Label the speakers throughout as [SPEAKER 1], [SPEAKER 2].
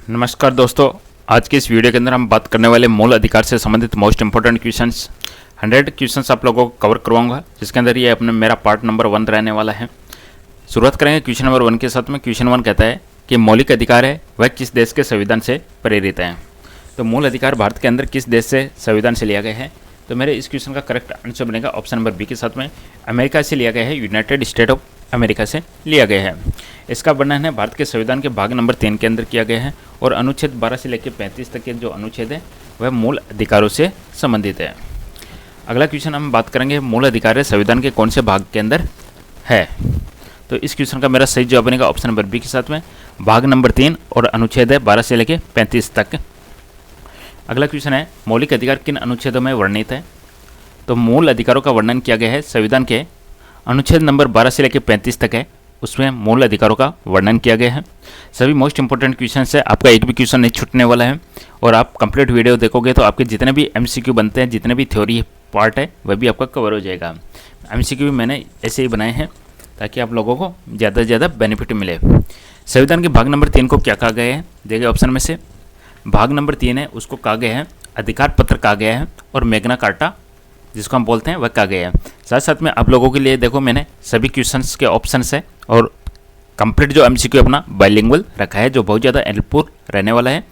[SPEAKER 1] नमस्कार दोस्तों, आज के इस वीडियो के अंदर हम बात करने वाले मूल अधिकार से संबंधित मोस्ट इंपॉर्टेंट क्वेश्चंस 100 क्वेश्चंस आप लोगों को कवर करवाऊंगा, जिसके अंदर ये अपने मेरा पार्ट नंबर 1 रहने वाला है। शुरुआत करेंगे क्वेश्चन नंबर 1 के साथ में। क्वेश्चन 1 कहता है कि मौलिक अधिकार है वह किस देश के संविधान से प्रेरित है। तो मूल अधिकार भारत के अंदर किस देश से संविधान से लिया गया है? तो मेरे इस क्वेश्चन का करेक्ट आंसर बनेगा ऑप्शन नंबर बी के साथ में, अमेरिका से लिया गया है, यूनाइटेड स्टेट ऑफ अमेरिका से लिया गया है। इसका वर्णन है भारत के संविधान के भाग नंबर 3 के अंदर किया गया है और अनुच्छेद 12 से लेकर 35 तक के जो अनुच्छेद है वह मूल अधिकारों से संबंधित है। अगला क्वेश्चन हम बात करेंगे मूल अधिकार है संविधान के कौन से भाग के अंदर है। तो इस क्वेश्चन का मेरा सही जवाब बनेगा ऑप्शन नंबर बी के साथ में, भाग नंबर 3 और अनुच्छेद है 12 से लेकर 35 तक। अगला क्वेश्चन है मौलिक अधिकार किन अनुच्छेदों में वर्णित है। तो मूल अधिकारों का वर्णन किया गया है संविधान के अनुच्छेद नंबर 12 से लेकर 35 तक है, उसमें मूल अधिकारों का वर्णन किया गया है। सभी मोस्ट इंपॉर्टेंट क्वेश्चन है, आपका एक भी क्वेश्चन नहीं छूटने वाला है और आप कंप्लीट वीडियो देखोगे तो आपके जितने भी एमसीक्यू बनते हैं, जितने भी थ्योरी पार्ट है वह भी आपका कवर हो जाएगा। एमसीक्यू भी मैंने ऐसे ही बनाए हैं ताकि आप लोगों को ज़्यादा से ज़्यादा बेनिफिट मिले। संविधान के भाग नंबर 3 को क्या कहा गया है? देखिए ऑप्शन में से भाग नंबर 3 है उसको कहा गया है अधिकार पत्र कहा गया है और मैग्ना कार्टा जिसको हम बोलते हैं वह कहा गया है। साथ साथ में आप लोगों के लिए देखो मैंने सभी क्वेश्चंस के ऑप्शंस है और कंप्लीट जो एमसीक्यू अपना बाइलिंगुअल रखा है जो बहुत ज़्यादा हेल्पफुल रहने वाला है।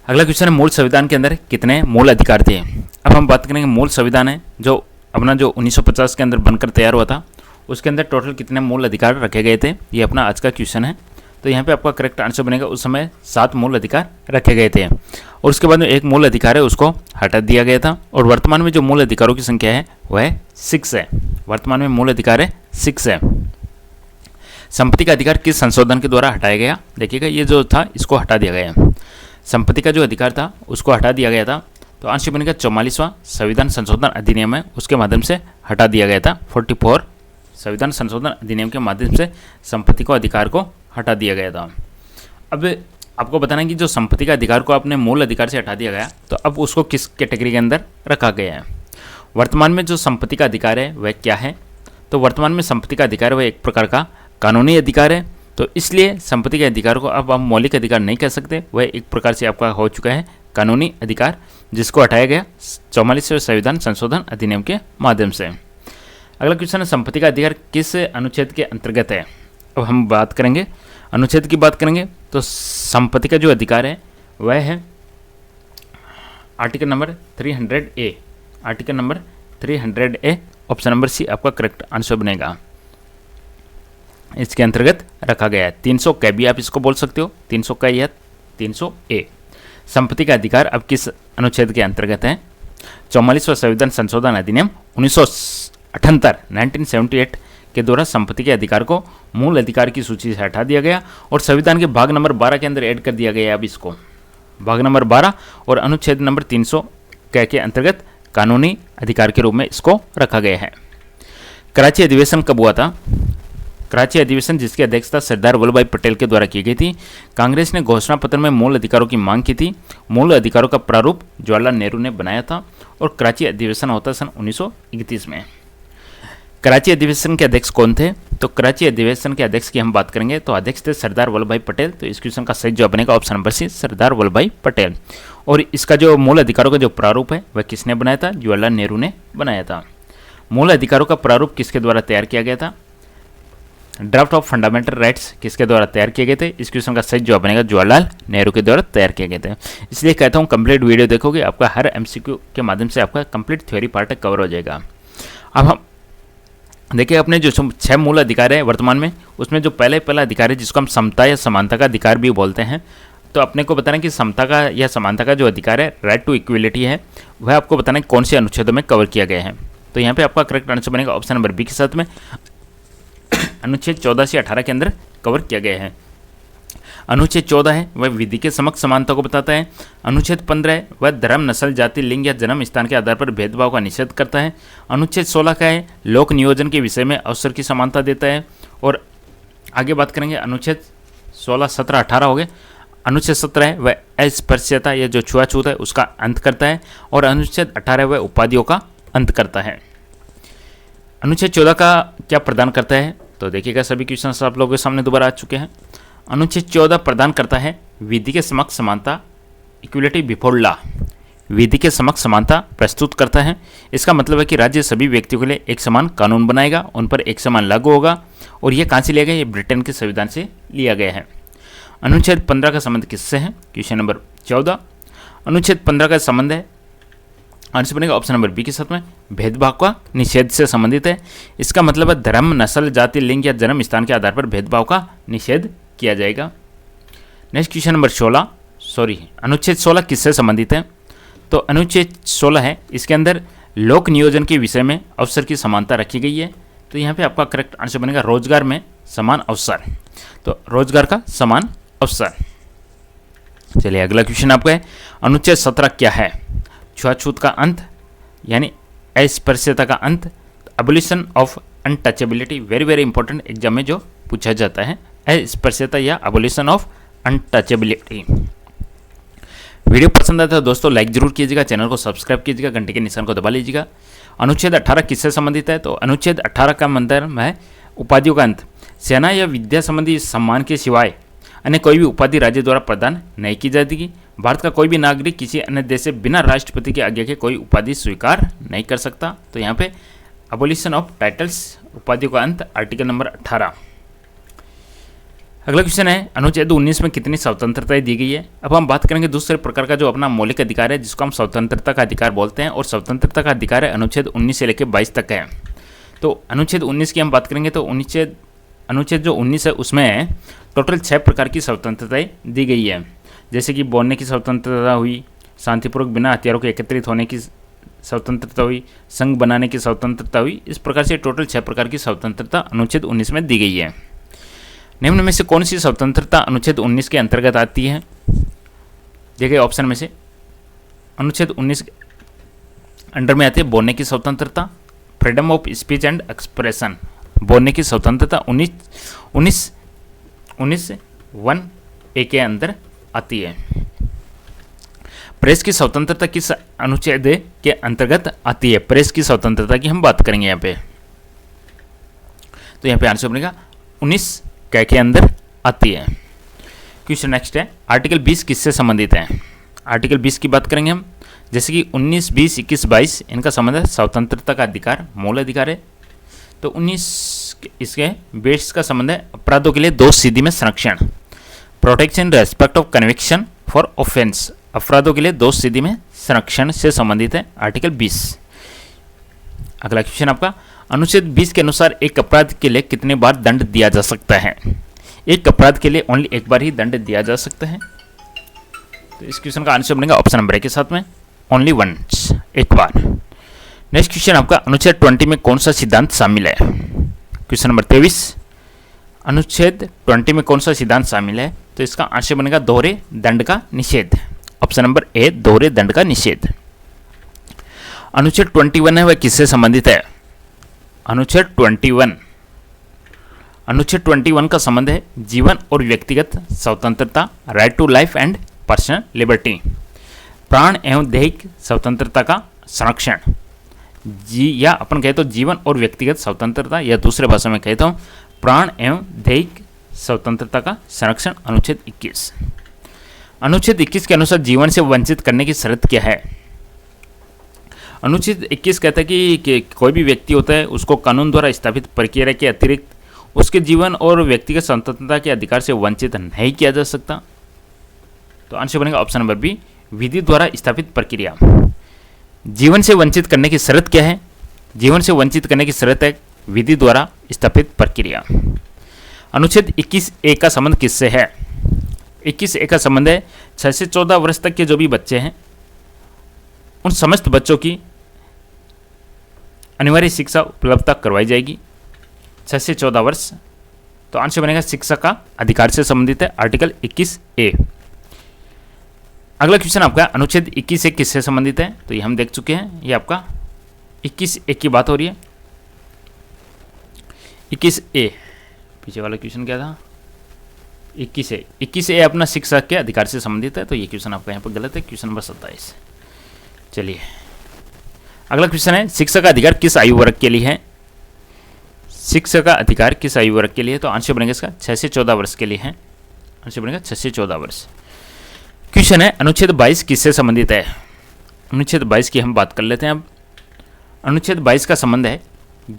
[SPEAKER 1] अगला क्वेश्चन है मूल संविधान के अंदर कितने मूल अधिकार थे। अब हम बात करेंगे मूल संविधान है जो अपना जो 1950 के अंदर बनकर तैयार हुआ था, उसके अंदर टोटल कितने मूल अधिकार रखे गए थे, ये अपना आज का क्वेश्चन है। तो यहाँ पे आपका करेक्ट आंसर बनेगा उस समय 7 मूल अधिकार रखे गए थे और उसके बाद में एक मूल अधिकार है उसको हटा दिया गया था और वर्तमान में जो मूल अधिकारों की संख्या है वह 6 है। वर्तमान में मूल अधिकार है 6 है। संपत्ति का अधिकार किस संशोधन के द्वारा हटाया गया? देखिएगा ये जो था इसको हटा दिया गया, संपत्ति का जो अधिकार था उसको हटा दिया गया था। तो आंसर बनेगा 44वां संविधान संशोधन अधिनियम है उसके माध्यम से हटा दिया गया था। 44 संविधान संशोधन अधिनियम के माध्यम से संपत्ति को अधिकार को हटा दिया गया था। अब आपको बताना है कि जो संपत्ति का अधिकार को आपने मूल अधिकार से हटा दिया गया तो अब उसको किस कैटेगरी के अंदर रखा गया है। वर्तमान में जो संपत्ति का अधिकार है वह क्या है? तो वर्तमान में संपत्ति का अधिकार वह एक प्रकार का कानूनी अधिकार है, तो इसलिए संपत्ति के अधिकार को अब हम मौलिक अधिकार नहीं कह सकते, वह एक प्रकार से आपका हो चुका है कानूनी अधिकार, जिसको हटाया गया 44वें संविधान संशोधन अधिनियम के माध्यम से। अगला क्वेश्चन है संपत्ति का अधिकार किस अनुच्छेद के अंतर्गत है। अब हम बात करेंगे अनुच्छेद की बात करेंगे तो संपत्ति का जो अधिकार है वह है article number 300A। Article number 300A option number C आपका करेक्ट आंसर बनेगा, इसके अंतर्गत रखा गया है। 300 का भी आप इसको बोल सकते हो, 300 का या 300A। संपत्ति का अधिकार अब किस अनुच्छेद के अंतर्गत है? 44वां संविधान संशोधन अधिनियम 1978 के द्वारा संपत्ति के अधिकार को मूल अधिकार की सूची से हटा दिया गया और संविधान के भाग नंबर 12 के अंदर ऐड कर दिया गया है। अब इसको भाग नंबर 12 और अनुच्छेद नंबर 300 के अंतर्गत कानूनी अधिकार के रूप में इसको रखा गया है। कराची अधिवेशन कब हुआ था? कराची अधिवेशन जिसकी अध्यक्षता सरदार वल्लभ भाई पटेल के द्वारा की गई थी। कांग्रेस ने घोषणा पत्र में मूल अधिकारों की मांग की थी। मूल अधिकारों का प्रारूप जवाहरलाल नेहरू ने बनाया था और कराची अधिवेशन होता सन 1931 में। कराची अधिवेशन के अध्यक्ष कौन थे? तो कराची अधिवेशन के अध्यक्ष की हम बात करेंगे तो अध्यक्ष थे सरदार वल्लभ भाई पटेल। तो इस क्वेश्चन का सही जवाब बनेगा ऑप्शन नंबर सी, सरदार वल्लभ भाई पटेल। और इसका जो मूल अधिकारों का जो प्रारूप है वह किसने बनाया था? जवाहरलाल नेहरू ने बनाया था। मूल अधिकारों का प्रारूप किसके द्वारा तैयार किया गया था? ड्राफ्ट ऑफ फंडामेंटल राइट्स किसके द्वारा तैयार किए गए थे? इस क्वेश्चन का सही जवाब बनेगा जवाहरलाल नेहरू के द्वारा तैयार किए गए थे। इसलिए कहता हूँ कंप्लीट वीडियो देखोगे आपका हर एमसीक्यू के माध्यम से आपका कंप्लीट थ्योरी पार्ट कवर हो जाएगा। अब हम देखिए अपने जो 6 मूल अधिकार है वर्तमान में, उसमें जो पहला अधिकार है जिसको हम समता या समानता का अधिकार भी बोलते हैं, तो अपने को बताना कि समता का या समानता का जो अधिकार है राइट टू इक्वलिटी है वह आपको बताना कौन से अनुच्छेदों में कवर किया गया है। तो यहाँ पे आपका करेक्ट आंसर बनेगा ऑप्शन नंबर बी के साथ में, अनुच्छेद 14 से 18 के अंदर कवर किया गया है। अनुच्छेद 14 है वह विधि के समक्ष समानता को बताता है। अनुच्छेद 15 है वह धर्म, नस्ल, जाति, लिंग या जन्म स्थान के आधार पर भेदभाव का निषेध करता है। अनुच्छेद 16 का है लोक नियोजन के विषय में अवसर की समानता देता है। और आगे बात करेंगे अनुच्छेद 16, 17, 18 हो गए। अनुच्छेद 17 है वह अस्पृश्यता या जो छुआछूत है उसका अंत करता है और अनुच्छेद 18 वह उपाधियों का अंत करता है। अनुच्छेद 14 का क्या प्रदान करता है? तो देखिएगा सभी क्वेश्चन आप लोगों के सामने दोबारा आ चुके हैं। अनुच्छेद 14 प्रदान करता है विधि के समक्ष समानता, इक्वलिटी बिफोर लॉ, विधि के समक्ष समानता प्रस्तुत करता है। इसका मतलब है कि राज्य सभी व्यक्तियों के लिए एक समान कानून बनाएगा, उन पर एक समान लागू होगा। और ये कहाँ से लिया गया? ये ब्रिटेन के संविधान से लिया गया है। अनुच्छेद 15 का संबंध किससे है? Question number 14। अनुच्छेद 15 का संबंध है, आंसर बनेगा ऑप्शन नंबर बी के साथ में, भेदभाव का निषेध से संबंधित है। इसका मतलब है धर्म, नस्ल, जाति, लिंग या जन्म स्थान के आधार पर भेदभाव का निषेध किया जाएगा। नेक्स्ट क्वेश्चन नंबर 16, अनुच्छेद 16 किससे संबंधित है? तो अनुच्छेद 16 है, इसके अंदर लोक नियोजन के विषय में अवसर की समानता रखी गई है। तो यहाँ पे आपका करेक्ट आंसर बनेगा रोजगार में समान अवसर। तो रोजगार का समान अवसर। चलिए अगला क्वेश्चन आपका है, अनुच्छेद 17 क्या है? छुआछूत का अंत यानी अस्पृश्यता का अंत, abolition of untouchability, very very important exam में जो पूछा जाता है, अस्पृश्यता या एबोलिशन ऑफ अनटचेबिलिटी। वीडियो पसंद आता है दोस्तों लाइक जरूर कीजिएगा, चैनल को सब्सक्राइब कीजिएगा, घंटे के निशान को दबा लीजिएगा। अनुच्छेद 18 किससे संबंधित है? तो अनुच्छेद 18 का मतलब है उपाधियों का अंत। सेना या विद्या संबंधी सम्मान के सिवाय अन्य कोई भी उपाधि राज्य द्वारा प्रदान नहीं की जाएगी। भारत का कोई भी नागरिक किसी अन्य देश से बिना राष्ट्रपति की आज्ञा के कोई उपाधि स्वीकार नहीं कर सकता। तो यहाँ पे अबोलिशन ऑफ टाइटल्स, उपाधियों का अंत, आर्टिकल नंबर 18। अगला क्वेश्चन है, अनुच्छेद 19 में कितनी स्वतंत्रताएं दी गई है? अब हम बात करेंगे दूसरे प्रकार का जो अपना मौलिक अधिकार है, जिसको हम स्वतंत्रता का अधिकार बोलते हैं। और स्वतंत्रता का अधिकार है अनुच्छेद 19 से लेकर 22 तक है। तो अनुच्छेद 19 की हम बात करेंगे तो अनुच्छेद जो 19 है उसमें टोटल 6 प्रकार की स्वतंत्रताएं दी गई है। जैसे कि बोलने की स्वतंत्रता हुई, शांतिपूर्वक बिना हथियारों के एकत्रित होने की स्वतंत्रता हुई, संघ बनाने की स्वतंत्रता हुई। इस प्रकार से टोटल 6 प्रकार की स्वतंत्रता अनुच्छेद 19 में दी गई है। निम्न में से कौन सी स्वतंत्रता अनुच्छेद 19 के अंतर्गत आती है? देखिए ऑप्शन में से अनुच्छेद 19 अंडर में आती है बोलने की स्वतंत्रता, freedom of speech and expression, बोलने की स्वतंत्रता 19(1)(a) के अंदर आती है। प्रेस की स्वतंत्रता किस अनुच्छेद के अंतर्गत आती है? प्रेस की स्वतंत्रता की हम बात करेंगे यहाँ पे। तो यहाँ पे आंसर बनेगा 19 के अंदर आती है। क्वेश्चन नेक्स्ट है, आर्टिकल 20 किससे संबंधित है? आर्टिकल 20 की बात करेंगे हम। जैसे कि 19, 20, 21, 22 इनका संबंध है स्वतंत्रता का अधिकार, मूल अधिकार है। तो 19 इसके 20 का संबंध है अपराधों के लिए दोषसिद्धि में संरक्षण, protection respect of conviction for offence, अपराधों के लिए दोषसिद्धि में संरक्षण से संबंधित है आर्टिकल 20। अगला क्वेश्चन आपका, अनुच्छेद 20 के अनुसार एक अपराध के लिए कितने बार दंड दिया जा सकता है? एक अपराध के लिए ओनली एक बार ही दंड दिया जा सकता है। तो इस क्वेश्चन का आंसर बनेगा ऑप्शन नंबर ए के साथ में, ओनली वंस, एक बार। नेक्स्ट क्वेश्चन आपका, अनुच्छेद 20 में कौन सा सिद्धांत शामिल है? क्वेश्चन नंबर 23, अनुच्छेद 20 में कौन सा सिद्धांत शामिल है? तो इसका आंसर बनेगा दोहरे दंड का निषेध, ऑप्शन नंबर ए, दोहरे दंड का निषेध। अनुच्छेद 21 है वह किससे संबंधित है? अनुच्छेद 21 का संबंध है जीवन और व्यक्तिगत स्वतंत्रता, right to life and personal liberty, प्राण एवं दैहिक स्वतंत्रता का संरक्षण, या अपन कहे तो जीवन और व्यक्तिगत स्वतंत्रता, या दूसरे भाषा में कहता हूँ प्राण एवं दैहिक स्वतंत्रता का संरक्षण। अनुच्छेद 21। अनुच्छेद 21 के अनुसार जीवन से वंचित करने की शर्त क्या है? अनुच्छेद 21 कहता है कि कोई भी व्यक्ति होता है उसको कानून द्वारा स्थापित प्रक्रिया के अतिरिक्त उसके जीवन और व्यक्तिगत स्वतंत्रता के अधिकार से वंचित नहीं किया जा सकता। तो आंसर बनेगा ऑप्शन नंबर बी, विधि द्वारा स्थापित प्रक्रिया। जीवन से वंचित करने की शर्त क्या है? जीवन से वंचित करने की शर्त है विधि द्वारा स्थापित प्रक्रिया। अनुच्छेद 21(a) का संबंध किससे है? 21(a) का संबंध है 6 से 14 वर्ष तक के जो भी बच्चे हैं उन समस्त बच्चों की अनिवार्य शिक्षा उपलब्धता करवाई जाएगी 6 से 14 वर्ष। तो आंसर बनेगा शिक्षा का अधिकार से संबंधित है आर्टिकल 21(a). अगला क्वेश्चन आपका, अनुच्छेद 21(a) किससे संबंधित है? तो ये हम देख चुके हैं, ये आपका 21(a) की बात हो रही है। 21(a) पीछे वाला क्वेश्चन क्या था? 21(a) अपना शिक्षा के अधिकार से संबंधित है। तो ये क्वेश्चन आपका यहाँ पर गलत है, क्वेश्चन नंबर 27। चलिए अगला क्वेश्चन है, शिक्षा का अधिकार किस आयु वर्ग के लिए है? शिक्षा का अधिकार किस आयु वर्ग के लिए? तो आंसर बनेगा इसका 6 से 14 वर्ष के लिए है। आंसर बनेगा 6 से 14 वर्ष। क्वेश्चन है अनुच्छेद 22 किससे संबंधित है। अनुच्छेद 22 की हम बात कर लेते हैं अब। अनुच्छेद 22 का संबंध है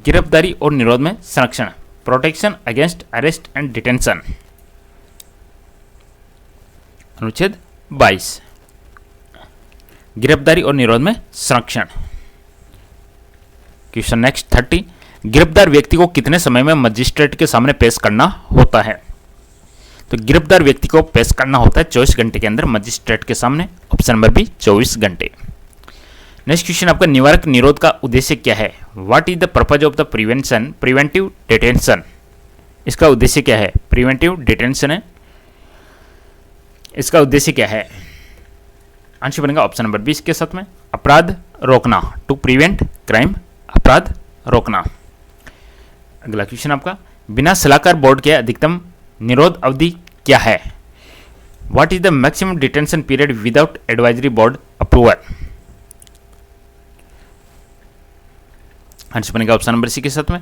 [SPEAKER 1] गिरफ्तारी और निरोध में संरक्षण, protection against arrest and detention. अनुच्छेद 22 गिरफ्तारी और निरोध में संरक्षण। क्वेश्चन नेक्स्ट 30, गिरफ्तार व्यक्ति को कितने समय में मजिस्ट्रेट के सामने पेश करना होता है। तो गिरफ्तार व्यक्ति को पेश करना होता है 24 घंटे के अंदर मजिस्ट्रेट के सामने। ऑप्शन नंबर बी 24 घंटे। नेक्स्ट क्वेश्चन आपका निवारक निरोध का उद्देश्य क्या है। What is the purpose of the preventive detention. इसका उद्देश्य क्या है। प्रिवेंटिव डिटेंशन है, इसका उद्देश्य क्या है। आंसर बनेगा ऑप्शन नंबर 20 के साथ में अपराध रोकना, टू प्रिवेंट क्राइम, अपराध रोकना। अगला क्वेश्चन आपका बिना सलाहकार बोर्ड के अधिकतम निरोध अवधि क्या है। What is the maximum detention period without advisory board approval. Answer बनेगा ऑप्शन नंबर सी के साथ में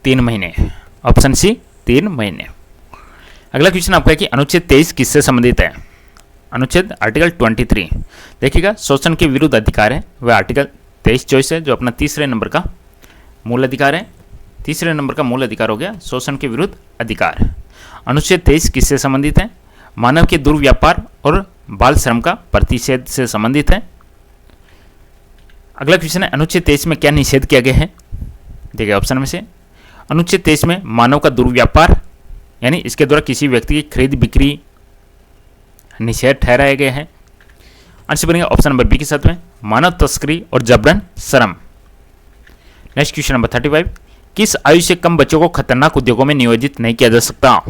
[SPEAKER 1] 3 महीने। ऑप्शन सी 3 महीने। अगला क्वेश्चन आपका है कि अनुच्छेद 23 किससे संबंधित है। अनुच्छेद आर्टिकल 23 देखिएगा शोषण के विरुद्ध अधिकार है, वह आर्टिकल 23 चॉइस है जो अपना तीसरे नंबर का मूल अधिकार है। तीसरे नंबर का मूल अधिकार हो गया शोषण के विरुद्ध अधिकार। अनुच्छेद 23 किससे संबंधित है। मानव के दुर्व्यापार और बाल श्रम का प्रतिषेध से संबंधित है। अगला क्वेश्चन है अनुच्छेद 23 में क्या निषेध किया गया है। देखिए ऑप्शन में से अनुच्छेद 23 में मानव का दुर्व्यापार यानी इसके द्वारा किसी व्यक्ति की खरीद बिक्री निषेध ठहराया गया है। आंसर बनेगा ऑप्शन नंबर बी के साथ में मानव तस्करी और जबरन श्रम। नेक्स्ट क्वेश्चन नंबर 35, किस आयु से कम बच्चों को खतरनाक उद्योगों में नियोजित नहीं किया जा सकता।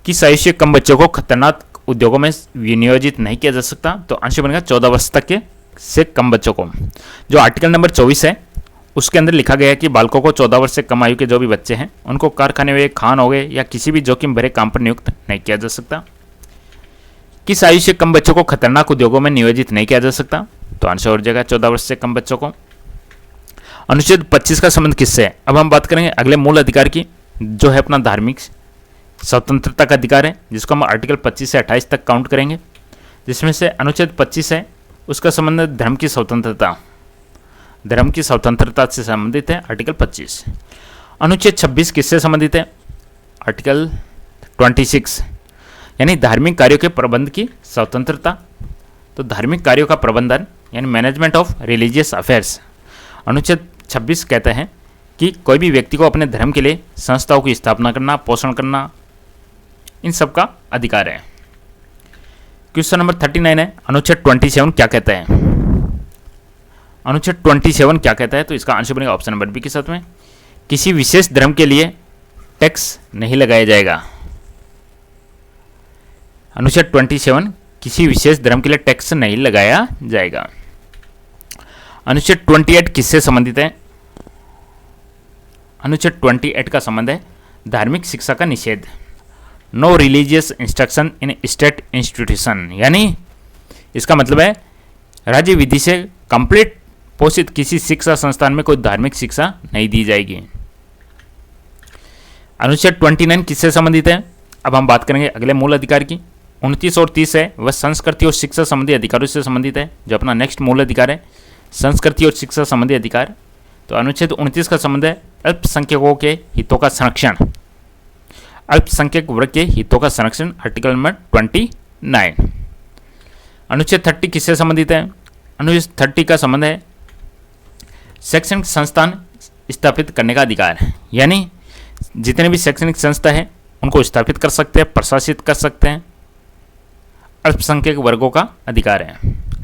[SPEAKER 1] किस आयु से कम बच्चों को खतरनाक उद्योगों में नियोजित नहीं किया जा सकता। तो आंसर बनेगा 14 वर्ष तक के से कम बच्चों को। जो आर्टिकल नंबर 24 है उसके अंदर लिखा गया है कि बालकों को 14 वर्ष से कम आयु के जो भी बच्चे हैं उनको कारखाने में खान हो गए या किसी भी जोखिम भरे काम पर नियुक्त नहीं किया जा सकता। किस आयु से कम बच्चों को खतरनाक उद्योगों में नियोजित नहीं किया जा सकता। तो आंसर हो जाएगा 14 वर्ष से कम बच्चों को। अनुच्छेद 25 का संबंध किससे है। अब हम बात करेंगे अगले मूल अधिकार की जो है अपना धार्मिक स्वतंत्रता का अधिकार है जिसको हम आर्टिकल 25 से 28 तक काउंट करेंगे। जिसमें से अनुच्छेद 25 है उसका संबंध धर्म की स्वतंत्रता, धर्म की स्वतंत्रता से संबंधित है आर्टिकल 25। अनुच्छेद 26 किससे संबंधित है। आर्टिकल 26 यानी धार्मिक कार्यों के प्रबंध की स्वतंत्रता। तो धार्मिक कार्यों का प्रबंधन यानी मैनेजमेंट ऑफ रिलीजियस अफेयर्स। अनुच्छेद 26 कहता है कि कोई भी व्यक्ति को अपने धर्म के लिए संस्थाओं की स्थापना करना, पोषण करना, इन सब का अधिकार है। क्वेश्चन नंबर 39 है अनुच्छेद 27 क्या कहता है। अनुच्छेद 27 क्या कहता है। तो इसका आंसर बनेगा ऑप्शन नंबर बी के साथ में किसी विशेष धर्म के लिए टैक्स नहीं लगाया जाएगा। अनुच्छेद 27 किसी विशेष धर्म के लिए टैक्स नहीं लगाया जाएगा। अनुच्छेद 28 किससे संबंधित है। अनुच्छेद 28 का संबंध है धार्मिक शिक्षा का निषेध, no religious instruction in state institution. यानी इसका मतलब है राज्य विधि से कंप्लीट पोषित किसी शिक्षा संस्थान में कोई धार्मिक शिक्षा नहीं दी जाएगी। अनुच्छेद 29 किससे संबंधित है। अब हम बात करेंगे अगले मूल अधिकार की। 29 और 30 है वह संस्कृति और शिक्षा संबंधी अधिकारों से संबंधित है जो अपना नेक्स्ट मूल अधिकार है संस्कृति और शिक्षा संबंधी अधिकार। तो अनुच्छेद 29 का संबंध है अल्पसंख्यकों के हितों का संरक्षण, अल्पसंख्यक वर्ग के हितों का संरक्षण आर्टिकल नंबर 29। अनुच्छेद 30 किससे संबंधित है। अनुच्छेद 30 का संबंध है शैक्षणिक संस्थान स्थापित करने का अधिकार, यानी जितने भी शैक्षणिक संस्था है उनको स्थापित कर सकते हैं, प्रशासित कर सकते हैं। अल्पसंख्यक वर्गों का अधिकार है,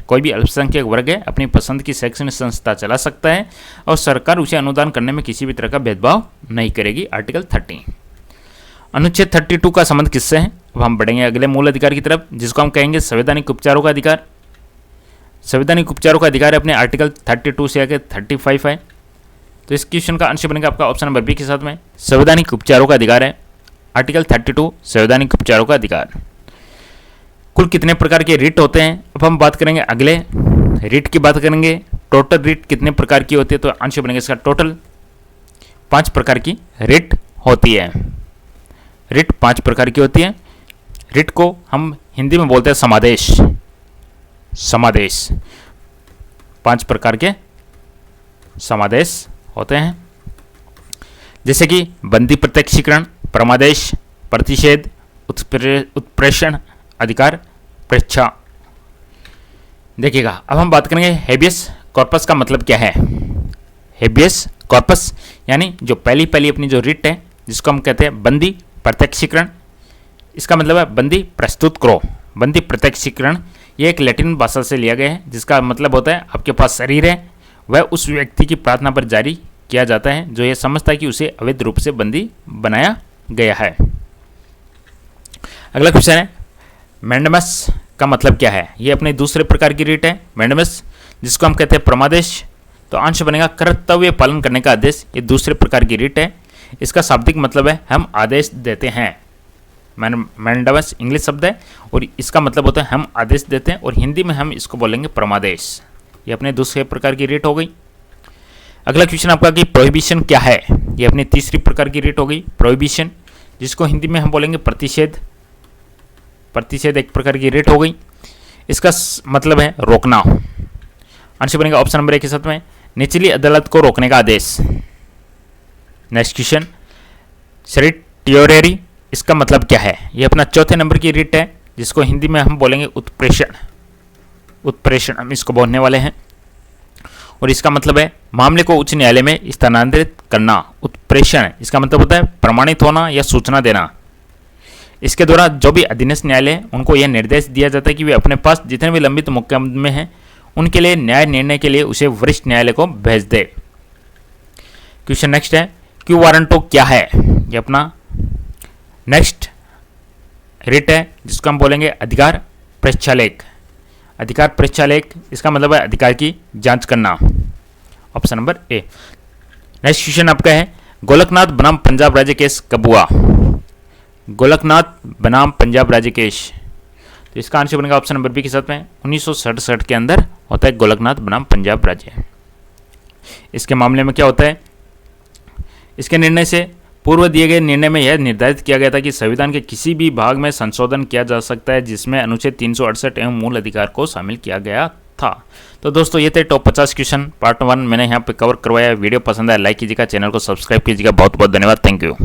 [SPEAKER 1] कोई भी अल्पसंख्यक वर्ग है अपनी पसंद की शैक्षणिक संस्था चला सकता है और सरकार उसे अनुदान करने में किसी भी तरह का भेदभाव नहीं करेगी आर्टिकल 30। अनुच्छेद 32 का संबंध किससे है। अब हम बढ़ेंगे अगले मूल अधिकार की तरफ जिसको हम कहेंगे संवैधानिक उपचारों का अधिकार। संवैधानिक उपचारों का अधिकार अपने आर्टिकल 32 से आगे 35 है। तो इस क्वेश्चन का आंसर बनेगा आपका ऑप्शन नंबर बी के साथ में संवैधानिक उपचारों का अधिकार है आर्टिकल 32 संवैधानिक उपचारों का अधिकार। कुल कितने प्रकार के रिट होते हैं। अब हम बात करेंगे अगले रिट की बात करेंगे। टोटल रिट कितने प्रकार की होती है। तो आंसर बनेगा इसका टोटल 5 प्रकार की रिट होती है। रिट 5 प्रकार की होती है। रिट को हम हिंदी में बोलते हैं समादेश। समादेश, 5 प्रकार के समादेश होते हैं, जैसे कि बंदी प्रत्यक्षीकरण, प्रमादेश, प्रतिषेध, उत्प्रेषण, अधिकार, प्रेक्षा। देखिएगा, अब हम बात करेंगे हेबियस कॉर्पस का मतलब क्या है। हेबियस कॉर्पस यानी जो पहली अपनी जो रिट है, जिसको हम कहते हैं बंदी प्रत्यक्षीकरण, इसका मतलब है बंदी प्रस्तुत करो। बंदी प्रत्यक्षीकरण ये एक लैटिन भाषा से लिया गया है, जिसका मतलब होता है आपके पास शरीर है, वह उस व्यक्ति की प्रार्थना पर जारी किया जाता है जो यह समझता है कि उसे अवैध रूप से बंदी बनाया गया है। अगला क्वेश्चन है, मैंडमस का मतलब क्या है। ये अपने दूसरे प्रकार की रीट है मैंडमस, जिसको हम कहते हैं प्रमादेश। तो आंश बनेगा कर्तव्य पालन करने का आदेश। ये दूसरे प्रकार की रीट है। इसका शाब्दिक मतलब है हम आदेश देते हैं। मैंडमस इंग्लिश शब्द है और इसका मतलब होता है हम आदेश देते हैं, और हिंदी में हम इसको बोलेंगे प्रमादेश। ये अपने दूसरे प्रकार की रीट हो गई। अगला क्वेश्चन आपका कि प्रोहिबिशन क्या है। ये अपनी तीसरी प्रकार की रीट हो गई प्रोहिबिशन, जिसको हिंदी में हम बोलेंगे प्रतिषेध। प्रतिषेध एक प्रकार की रीट हो गई। इसका मतलब है रोकना। आंसर बनेगा ऑप्शन नंबर 1 के साथ में निचली अदालत को रोकने का आदेश। नेक्स्ट क्वेश्चन, सेरिटियोरेरी, इसका मतलब क्या है। ये अपना चौथे नंबर की रीट है, जिसको हिंदी में हम बोलेंगे उत्प्रेषण। उत्प्रेषण हम इसको बोलने वाले हैं, और इसका मतलब है मामले को उच्च न्यायालय में स्थानांतरित करना। उत्प्रेषण इसका मतलब होता है प्रमाणित होना या सूचना देना। इसके द्वारा जो भी अधीनस्थ न्यायालय है उनको यह निर्देश दिया जाता है कि वे अपने पास जितने भी लंबित मुकदमे हैं उनके लिए न्याय निर्णय के लिए उसे वरिष्ठ न्यायालय को भेज दे। क्वेश्चन नेक्स्ट है, क्यू वारंटो क्या है। ये अपना नेक्स्ट रिट है, जिसको हम बोलेंगे अधिकार प्रेक्षालेख। अधिकार प्रेक्षालेख इसका मतलब है अधिकार की जांच करना। Option number A. Next question आपका है, गोलकनाथ बनाम पंजाब राज्य केस कब हुआ। गोलकनाथ बनाम पंजाब राज्य केस, तो इसका आंसर बनेगा ऑप्शन नंबर बी के साथ में 1967 के अंदर होता है गोलकनाथ बनाम पंजाब राज्य। इसके मामले में क्या होता है, इसके निर्णय से पूर्व दिए गए निर्णय में यह निर्धारित किया गया था कि संविधान के किसी भी भाग में संशोधन किया जा सकता है जिसमें अनुच्छेद 368 एवं मूल अधिकार को शामिल किया गया था। तो दोस्तों ये थे टॉप 50 क्वेश्चन पार्ट 1 मैंने यहाँ पे कवर करवाया। वीडियो पसंद आया लाइक कीजिएगा, चैनल को सब्सक्राइब कीजिएगा। बहुत बहुत धन्यवाद, थैंक यू।